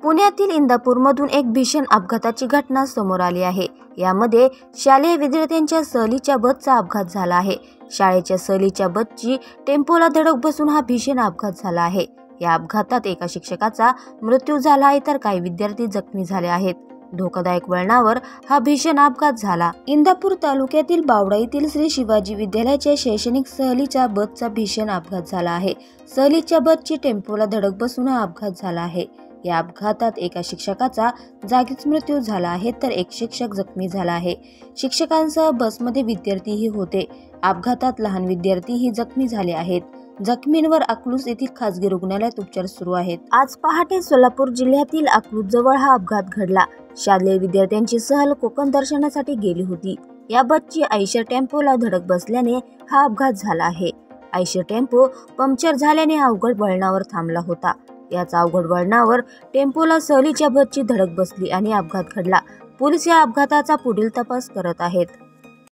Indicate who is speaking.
Speaker 1: पुण्यातील इंदापूरमधून एक भीषण अपघाताची घटना समोर आली आहे। यामध्ये शालेय विद्यार्थ्यांच्या सहलीच्या बसचा अपघात झाला आहे। शाळेच्या सहलीच्या बसची टेम्पोला धडक बसून हा भीषण अपघात झाला आहे। या अपघातात एका शिक्षकाचा मृत्यू झाला आहे तर काही विद्यार्थी जखमी झाले आहेत। धोकादायक वळणावर हा भीषण अपघात झाला। इंदापूर तालुक्यातील बावडा येथील श्री शिवाजी विद्यालयाच्या शैक्षणिक सहलीच्या बसचा भीषण अपघात झाला आहे। सहलीच्या बसची टेम्पोला धडक बसून हा अपघात झाला आहे। या अपघातात एका शिक्षकाचा जागीच मृत्यू झाला आहे तर एक शिक्षक जखमी झाला आहे। शिक्षकांसह बसमध्ये विद्यार्थीही होते। अपघातात लहान विद्यार्थीही जखमी झाले आहेत। जखमींवर अकलूज येथील खासगी रुग्णालयात उपचार सुरू आहेत। आज पहाटे सोलापूर जिल्ह्यातील अकलूज जवळ हा अपघात घडला। शालेय विद्यार्थ्यांची सहल कोकण दर्शनासाठी गेली होती। या बसची आयशर टेम्पोला धडक बसल्याने हा अपघात झाला आहे। आयशर टेम्पो पंक्चर झाल्याने अवघड वळणावर थांबला होता। याच अवघड वळणावर टेम्पोला सहलीच्या बसची धडक बसली आणि अपघात घडला। पोलीस या अपघाताचा पुढील तपास करत आहेत।